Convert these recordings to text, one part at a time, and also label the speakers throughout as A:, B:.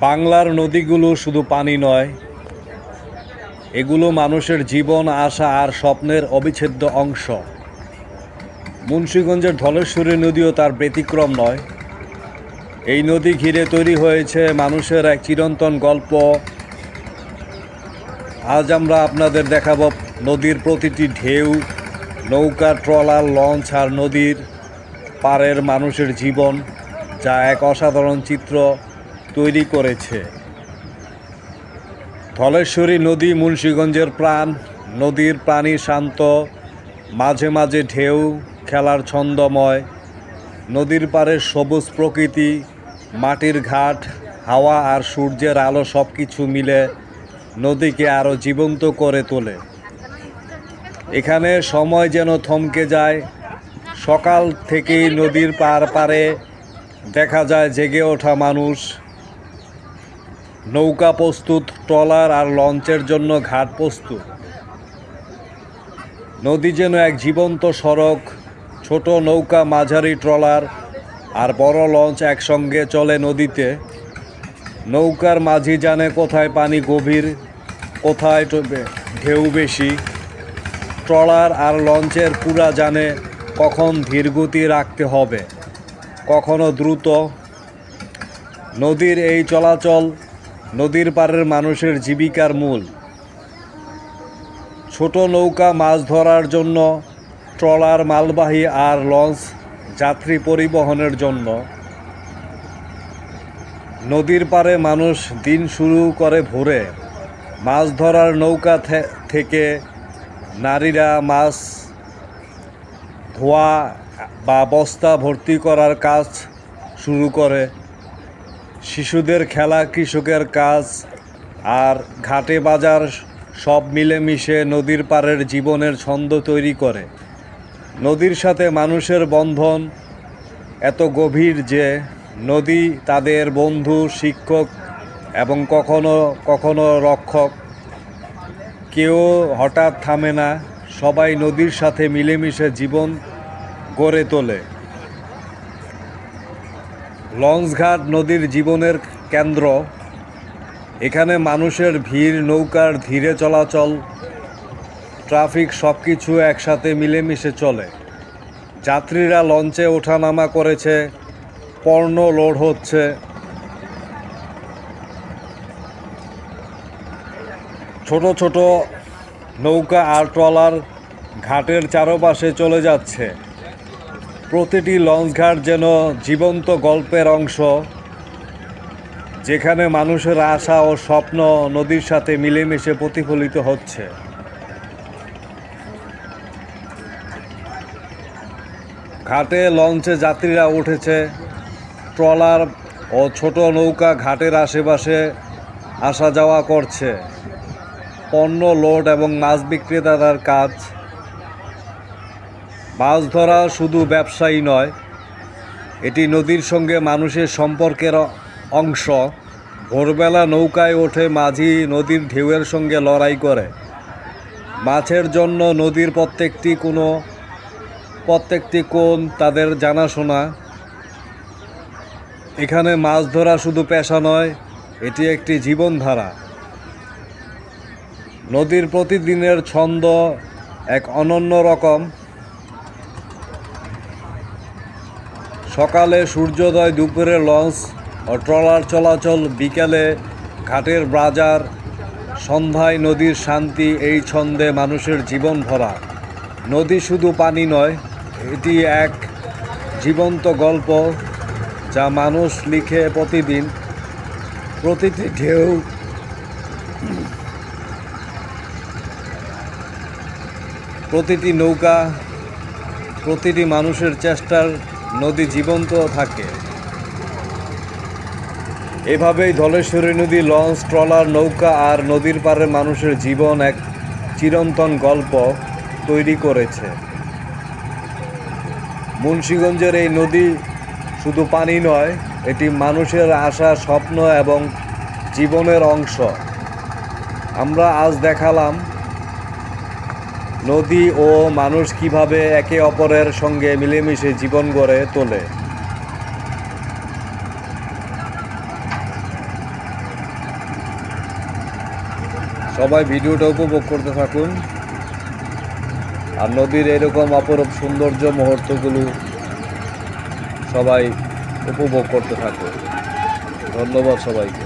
A: বাংলার নদীগুলো শুধু পানি নয়, এগুলো মানুষের জীবন, আশা আর স্বপ্নের অবিচ্ছেদ্য অংশ। মুন্সিগঞ্জের ধলেশ্বরী নদীও তার ব্যতিক্রম নয়। এই নদী ঘিরে তৈরি হয়েছে মানুষের এক চিরন্তন গল্প। আজ আমরা আপনাদের দেখাবো নদীর প্রতিটি ঢেউ, নৌকা, ট্রলার, লঞ্চ আর নদীর পাড়ের মানুষের জীবন, যা এক অসাধারণ চিত্র তৈরি করেছে। ধলেশ্বরী নদী মুন্সিগঞ্জের প্রাণ। নদীর পানি শান্ত, মাঝে মাঝে ঢেউ খেলার ছন্দময়। নদীর পাড়ের সবুজ প্রকৃতি, মাটির ঘাট, হাওয়া আর সূর্যের আলো সব কিছু মিলে নদীকে আরও জীবন্ত করে তোলে। এখানে সময় যেন থমকে যায়। সকাল থেকেই নদীর পাড়ে দেখা যায় জেগে ওঠা মানুষ। নৌকা প্রস্তুত, ট্রলার আর লঞ্চের জন্য ঘাট প্রস্তুত। নদী যেন এক জীবন্ত সড়ক। ছোট নৌকা, মাঝারি ট্রলার আর বড় লঞ্চ একসঙ্গে চলে নদীতে। নৌকার মাঝি জানে কোথায় পানি গভীর, কোথায় ঢেউ বেশি। ট্রলার আর লঞ্চের পুরা জানে কখন ধীরগতি রাখতে হবে, কখনো দ্রুত। নদীর এই চলাচল নদীর পাড়ের মানুষের জীবিকার মূল। ছোট নৌকা মাছ ধরার জন্য, ট্রলার মালবাহী আর লঞ্চ যাত্রী পরিবহনের জন্য। নদীর পাড়ে মানুষ দিন শুরু করে ভোরে। মাছ ধরার নৌকা থেকে নারীরা মাছ ধোয়া বা বস্তা ভর্তি করার কাজ শুরু করে। শিশুদের খেলা, কৃষকের কাজ আর ঘাটে বাজার সব মিলেমিশে নদীর পাড়ের জীবনের ছন্দ তৈরি করে। নদীর সাথে মানুষের বন্ধন এত গভীর যে নদী তাদের বন্ধু, শিক্ষক এবং কখনো কখনো রক্ষক। কেউ হঠাৎ থামে না, সবাই নদীর সাথে মিলেমিশে জীবন গড়ে তোলে। লঞ্চঘাট নদীর জীবনের কেন্দ্র। এখানে মানুষের ভিড়, নৌকার ধীরে চলাচল, ট্রাফিক সব কিছু একসাথে মিলেমিশে চলে। যাত্রীরা লঞ্চে ওঠানামা করেছে, পণ্য লোড হচ্ছে। ছোট ছোট নৌকা আর ট্রলার ঘাটের চারপাশে চলে যাচ্ছে। প্রতিটি লঞ্চঘাট যেন জীবন্ত গল্পের অংশ, যেখানে মানুষের আশা ও স্বপ্ন নদীর সাথে মিলেমিশে প্রতিফলিত হচ্ছে। ঘাটে লঞ্চে যাত্রীরা উঠেছে, ট্রলার ও ছোট নৌকা ঘাটের আশেপাশে আসা যাওয়া করছে। পণ্য লোড এবং মাছ বিক্রেতাদের কাজ। মাছ ধরা শুধু ব্যবসায়ী নয়, এটি নদীর সঙ্গে মানুষের সম্পর্কের অংশ। ভোরবেলা নৌকায় ওঠে মাঝি, নদীর ঢেউয়ের সঙ্গে লড়াই করে। মাছের জন্য নদীর প্রত্যেকটি কোণ তাদের জানাশোনা। এখানে মাছ ধরা শুধু পেশা নয়, এটি একটি জীবনধারা। নদীর প্রতিদিনের ছন্দ এক অনন্য রকম। সকালে সূর্যোদয়, দুপুরে লঞ্চ ও ট্রলার চলাচল, বিকেলে ঘাটের বাজার, সন্ধ্যায় নদীর শান্তি। এই ছন্দে মানুষের জীবন ভরা। নদী শুধু পানি নয়, এটি এক জীবন্ত গল্প যা মানুষ লিখে প্রতিদিন। প্রতিটি ঢেউ, প্রতিটি নৌকা, প্রতিটি মানুষের চেষ্টার নদী জীবন্ত থাকে। এভাবেই ধলেশ্বরী নদী, লঞ্চ, ট্রলার, নৌকা আর নদীর পাড়ের মানুষের জীবন এক চিরন্তন গল্প তৈরি করেছে। মুন্সিগঞ্জের এই নদী শুধু পানি নয়, এটি মানুষের আশা, স্বপ্ন এবং জীবনের অংশ। আমরা আজ দেখালাম নদী ও মানুষ কিভাবে একে অপরের সঙ্গে মিলেমিশে জীবন গড়ে তোলে। সবাই ভিডিওটা উপভোগ করতে থাকুন আর নদীর এরকম অপরূপ সৌন্দর্য মুহূর্তগুলো সবাই উপভোগ করতে থাকুন। ধন্যবাদ সবাইকে।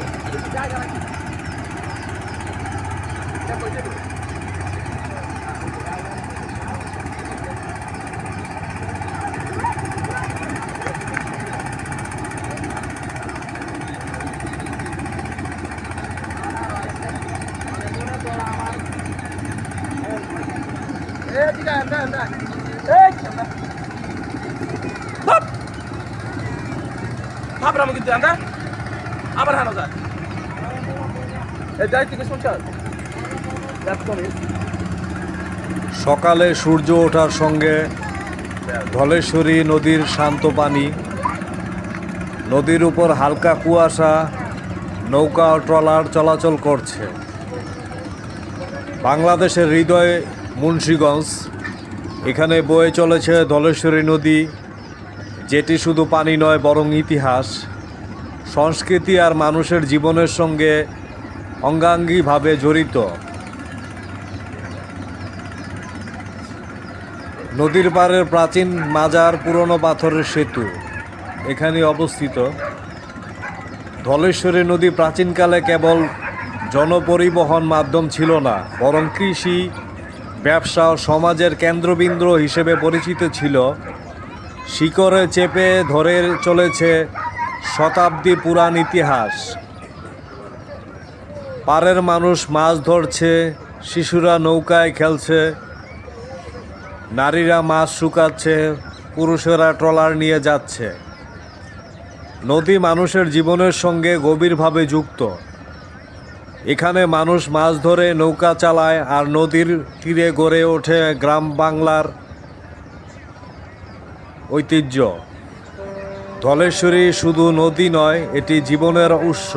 A: সকালে সূর্য ওঠার সঙ্গে ধলেশ্বরী নদীর শান্ত পানি, নদীর উপর হালকা কুয়াশা, নৌকা ও ট্রলার চলাচল করছে। বাংলাদেশের হৃদয় মুন্সিগঞ্জ, এখানে বয়ে চলেছে ধলেশ্বরী নদী, যেটি শুধু পানি নয় বরং ইতিহাস, সংস্কৃতি আর মানুষের জীবনের সঙ্গে অঙ্গাঙ্গিভাবে জড়িত। নদীর পাড়ের প্রাচীন মাজার পুরনো পাথরের সেতু এখানে অবস্থিত। ধলেশ্বরী নদী প্রাচীনকালে কেবল জনপরিবহন মাধ্যম ছিল না, বরং কৃষি, ব্যবসা ও সমাজের কেন্দ্রবিন্দু হিসেবে পরিচিত ছিল। শিকড়ে চেপে ধরে চলেছে শতাব্দী পুরাণ ইতিহাস। পাড়ের মানুষ মাছ ধরছে, শিশুরা নৌকায় খেলছে, নারীরা মাছ শুকাচ্ছে, পুরুষেরা ট্রলার নিয়ে যাচ্ছে। নদী মানুষের জীবনের সঙ্গে গভীরভাবে যুক্ত। এখানে মানুষ মাছ ধরে, নৌকা চালায় আর নদীর তীরে গড়ে ওঠে গ্রাম বাংলার ঐতিহ্য। ধলেশ্বরী শুধু নদী নয়, এটি জীবনের উৎস।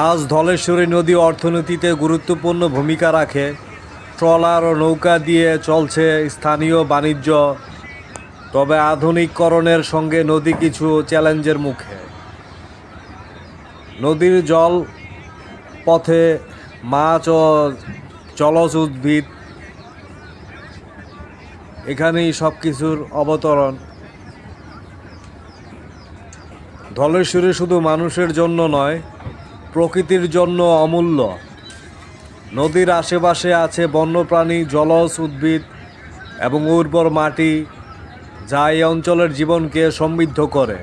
A: আজ ধলেশ্বরী নদী অর্থনীতিতে গুরুত্বপূর্ণ ভূমিকা রাখে। ট্রলার ও নৌকা দিয়ে চলছে স্থানীয় বাণিজ্য, তবে আধুনিকীকরণের সঙ্গে নদী কিছু চ্যালেঞ্জের মুখে। নদীর জল পথে মাছ ও জলজ উদ্ভিদ, এখানেই সব কিছুর অবতরণ। ধলেশ্বরী শুধু মানুষের জন্য নয়, প্রকৃতির জন্য অমূল্য। নদীর আশেপাশে আছে বন্যপ্রাণী, জলজ উদ্ভিদ এবং উর্বর মাটি, যা এই অঞ্চলের জীবনকে সমৃদ্ধ করে।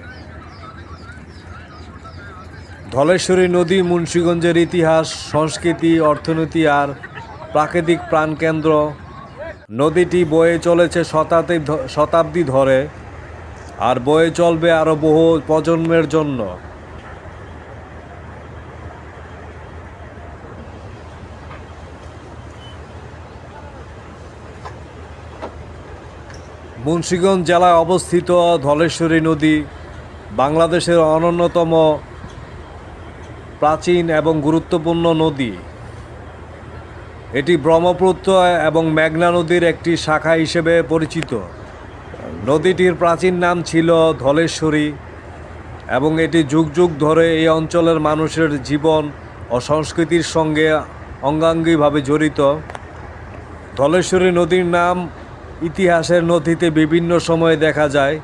A: ধলেশ্বরী নদী মুন্সিগঞ্জের ইতিহাস, সংস্কৃতি, অর্থনীতি আর প্রাকৃতিক প্রাণকেন্দ্র। নদীটি বয়ে চলেছে শতাব্দী ধরে আর বয়ে চলবে আরও বহু প্রজন্মের জন্য। মুন্সিগঞ্জ জেলায় অবস্থিত ধলেশ্বরী নদী বাংলাদেশের অন্যতম প্রাচীন এবং গুরুত্বপূর্ণ নদী। এটি ব্রহ্মপুত্র এবং মেঘনা নদীর একটি শাখা হিসেবে পরিচিত। নদীটির প্রাচীন নাম ছিল ধলেশ্বরী এবং এটি যুগ যুগ ধরে এই অঞ্চলের মানুষের জীবন ও সংস্কৃতির সঙ্গে অঙ্গাঙ্গিভাবে জড়িত। ধলেশ্বরী নদীর নাম ইতিহাসের নথিতে বিভিন্ন সময়ে দেখা যায়।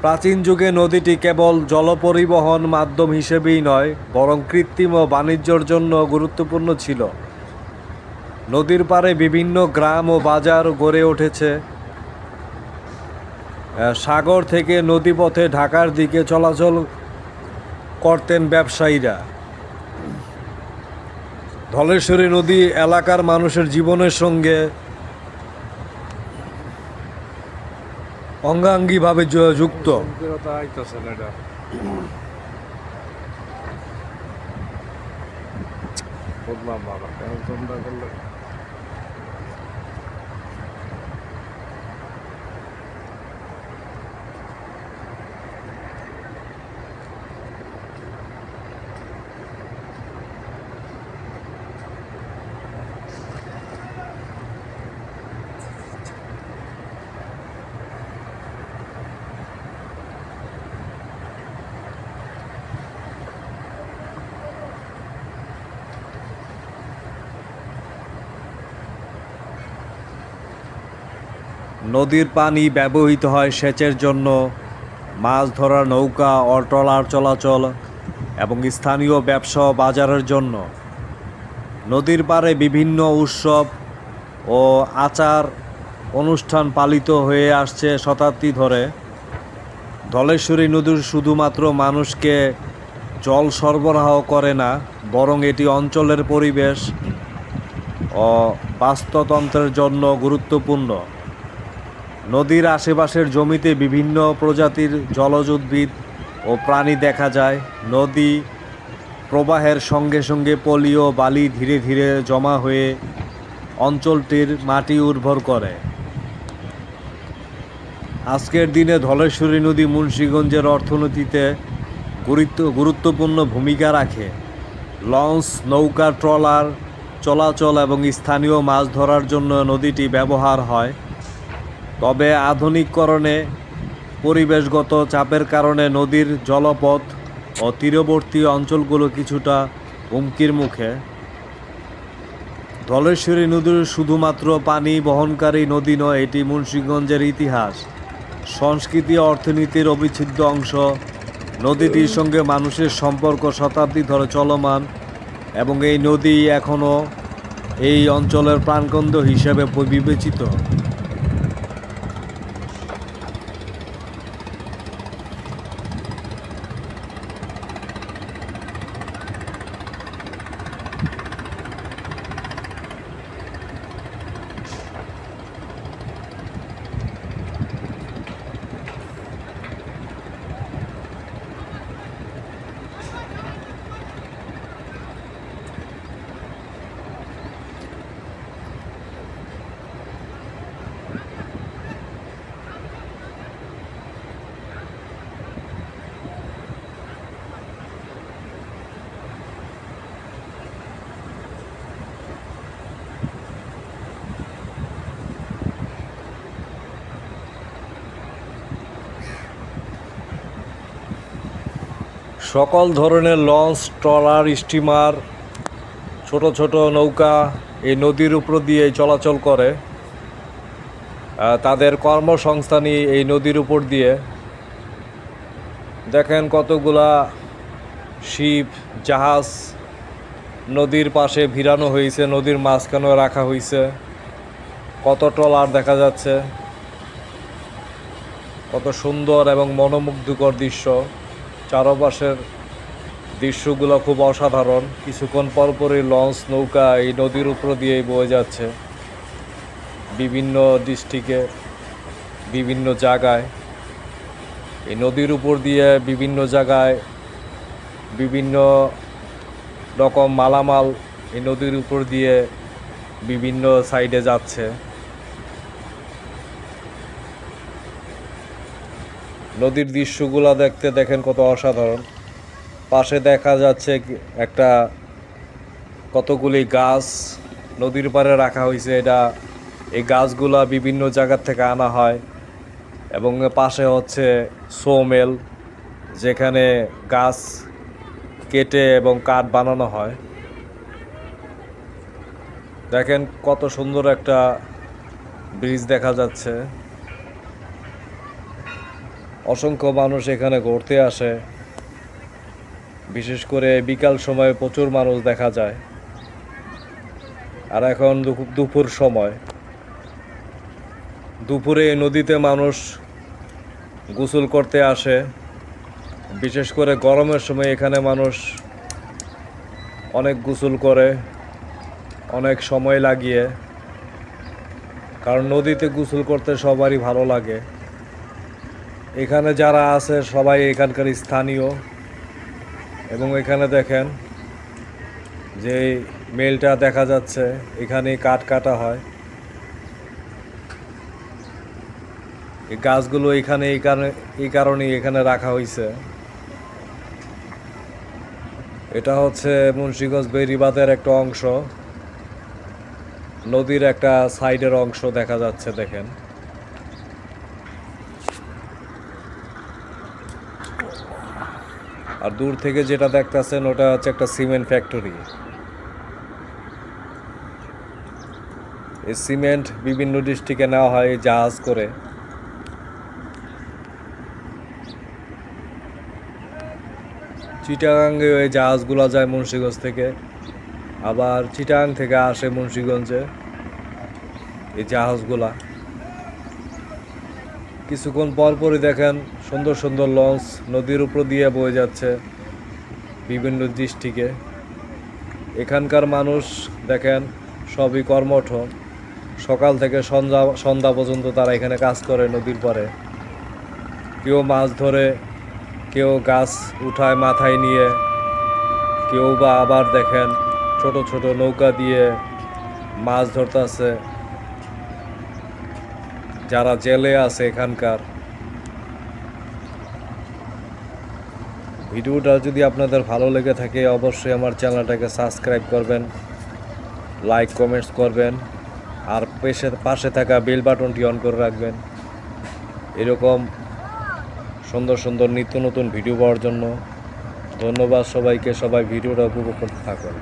A: প্রাচীন যুগে নদীটি কেবল জলপরিবহন মাধ্যম হিসেবেই নয়, বরং কৃত্রিম ও বাণিজ্যের জন্য গুরুত্বপূর্ণ ছিল। নদীর পাড়ে বিভিন্ন গ্রাম ও বাজার গড়ে উঠেছে। সাগর থেকে নদীপথে ঢাকার দিকে চলাচল করতেন ব্যবসায়ীরা। ধলেশ্বরী নদী এলাকার মানুষের জীবনের সঙ্গে অঙ্গাঙ্গিভাবে যুক্ত। নদীর পানি ব্যবহৃত হয় সেচের জন্য, মাছ ধরার নৌকা ও ট্রলার চলাচল এবং স্থানীয় ব্যবসা ও বাজারের জন্য। নদীর পাড়ে বিভিন্ন উৎসব ও আচার অনুষ্ঠান পালিত হয়ে আসছে শতাব্দী ধরে। ধলেশ্বরী নদী শুধুমাত্র মানুষকে জল সরবরাহ করে না, বরং এটি অঞ্চলের পরিবেশ ও বাস্তুতন্ত্রের জন্য গুরুত্বপূর্ণ। নদীর আশেপাশের জমিতে বিভিন্ন প্রজাতির জলজ উদ্ভিদ ও প্রাণী দেখা যায়। নদী প্রবাহের সঙ্গে সঙ্গে পলি ও বালি ধীরে ধীরে জমা হয়ে অঞ্চলটির মাটি উর্বর করে। আজকের দিনে ধলেশ্বরী নদী মুন্সিগঞ্জের অর্থনীতিতে গুরুত্বপূর্ণ ভূমিকা রাখে। লঞ্চ, নৌকা, ট্রলার চলাচল এবং স্থানীয় মাছ ধরার জন্য নদীটি ব্যবহার হয়। তবে আধুনিকীকরণে পরিবেশগত চাপের কারণে নদীর জলপথ ও তীরবর্তী অঞ্চলগুলো কিছুটা হুমকির মুখে। ধলেশ্বরী নদী শুধুমাত্র পানি বহনকারী নদী নয়, এটি মুন্সিগঞ্জের ইতিহাস, সংস্কৃতি ও অর্থনীতির অবিচ্ছেদ্য অংশ। নদীটির সঙ্গে মানুষের সম্পর্ক শতাব্দী ধরে চলমান এবং এই নদী এখনও এই অঞ্চলের প্রাণকেন্দ্র হিসেবে বিবেচিত। সকল ধরনের লঞ্চ, ট্রলার, স্টিমার, ছোট ছোট নৌকা এই নদীর উপর দিয়ে চলাচল করে। তাদের কর্মসংস্থানই এই নদীর উপর দিয়ে। দেখেন কতগুলা শিপ, জাহাজ নদীর পাশে ভিড়ানো হয়েছে, নদীর মাঝখানে রাখা হয়েছে। কত ট্রলার দেখা যাচ্ছে, কত সুন্দর এবং মনোমুগ্ধকর দৃশ্য। চারপাশের দৃশ্যগুলো খুব অসাধারণ। কিছুক্ষণ পরপরই লঞ্চ, নৌকা এই নদীর উপর দিয়েই বয়ে যাচ্ছে বিভিন্ন ডিস্ট্রিক্টে, বিভিন্ন জায়গায়। এই নদীর উপর দিয়ে বিভিন্ন জায়গায় বিভিন্ন রকম মালামাল এই নদীর উপর দিয়ে বিভিন্ন সাইডে যাচ্ছে। নদীর দৃশ্যগুলো দেখতে দেখেন কত অসাধারণ। পাশে দেখা যাচ্ছে একটা কতগুলি গাছ নদীর পাড়ে রাখা হয়েছে। এই গাছগুলা বিভিন্ন জায়গার থেকে আনা হয় এবং পাশে হচ্ছে সোমেল, যেখানে গাছ কেটে এবং কাঠ বানানো হয়। দেখেন কত সুন্দর একটা ব্রিজ দেখা যাচ্ছে। অসংখ্য মানুষ এখানে ঘুরতে আসে, বিশেষ করে বিকাল সময়ে প্রচুর মানুষ দেখা যায়। আর এখন দুপুর সময়, দুপুরে নদীতে মানুষ গোসল করতে আসে। বিশেষ করে গরমের সময় এখানে মানুষ অনেক গোসল করে, অনেক সময় লাগিয়ে, কারণ নদীতে গোসল করতে সবারই ভালো লাগে। এখানে যারা আছে সবাই এখানকার স্থানীয়। এবং এখানে দেখেন যে মেলটা দেখা যাচ্ছে, এখানে কাঠ কাটা হয়। এই গাছগুলো এখানে এই কারণে এখানে রাখা হয়েছে। এটা হচ্ছে মুন্সিগঞ্জ বেড়িবাঁধের একটা অংশ, নদীর একটা সাইডের অংশ দেখা যাচ্ছে। দেখেন আর দূর থেকে যেটা দেখতেছেন ওটা হচ্ছে একটা সিমেন্ট ফ্যাক্টরি। এই সিমেন্ট বিভিন্ন ডিস্ট্রিক্টে নেওয়া হয় জাহাজ করে। চিটাগাঙ্গে ওই জাহাজগুলো যায় মুন্সিগঞ্জ থেকে, আবার চিটাগাং থেকে আসে মুন্সিগঞ্জে এই জাহাজগুলা। কিছুক্ষণ পরপরই দেখেন সুন্দর সুন্দর লঞ্চ নদীর উপর দিয়ে বয়ে যাচ্ছে বিভিন্ন ডিস্ট্রিক্টে। এখানকার মানুষ দেখেন সবই কর্মঠ, সকাল থেকে সন্ধ্যা পর্যন্ত তারা এখানে কাজ করে নদীর পাড়ে। কেউ মাছ ধরে, কেউ গাছ উঠায় মাথায় নিয়ে, কেউ বা আবার দেখেন ছোট ছোট নৌকা দিয়ে মাছ ধরতেছে যারা জেলে আছে এখানকার। ভিডিওটা যদি আপনাদের ভালো লেগে থাকে অবশ্যই আমার চ্যানেলটাকে সাবস্ক্রাইব করবেন, লাইক কমেন্টস করবেন, আর পাশে থাকা বেল বাটনটি অন করে রাখবেন এরকম সুন্দর সুন্দর নিত্য নতুন ভিডিও পাওয়ার জন্য। ধন্যবাদ সবাইকে, সবাই ভিডিওটা উপভোগ করতে থাকুন।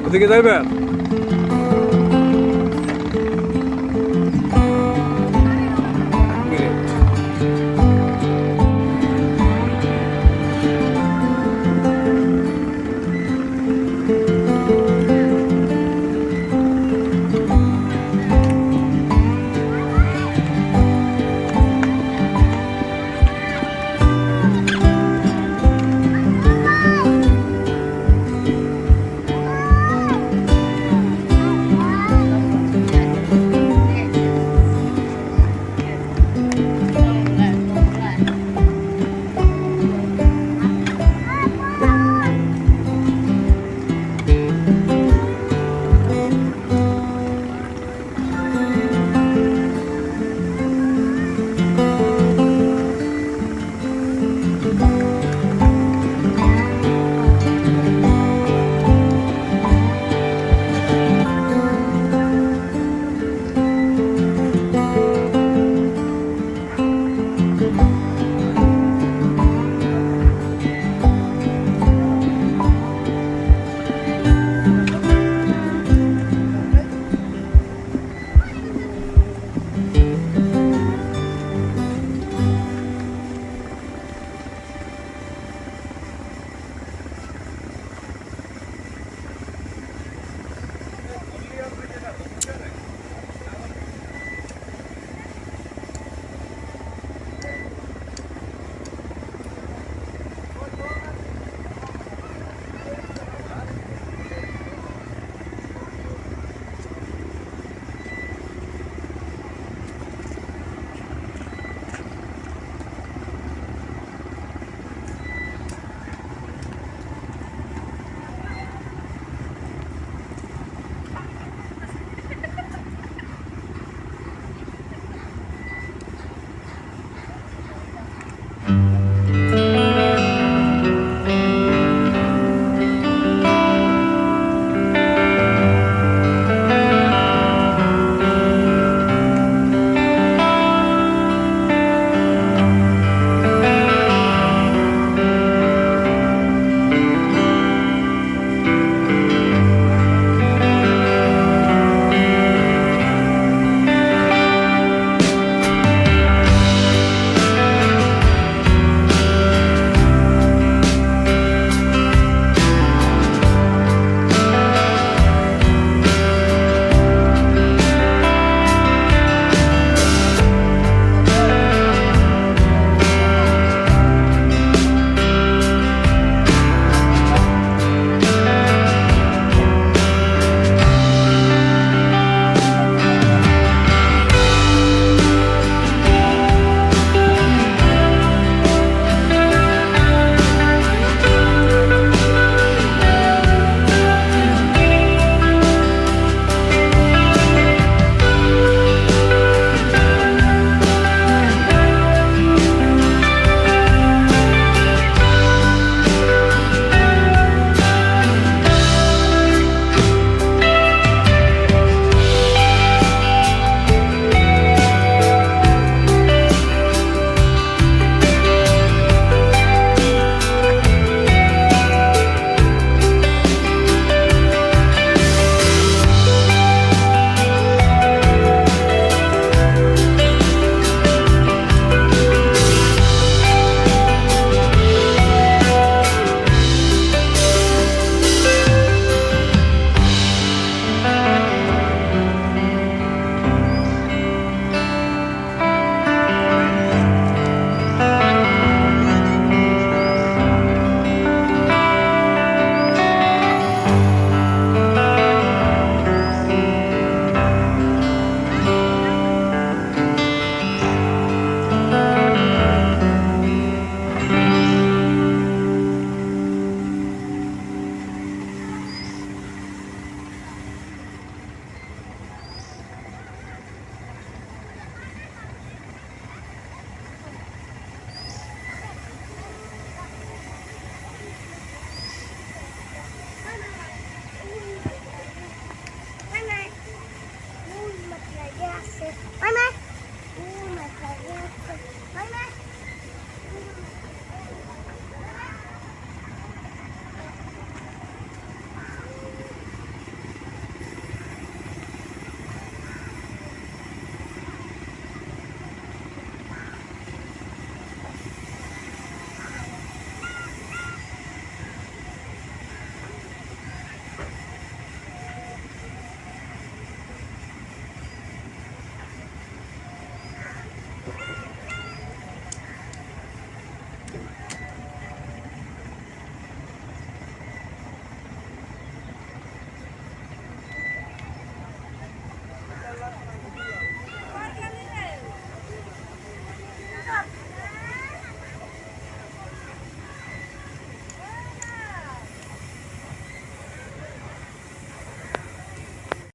A: ওদিকে যাইবেন?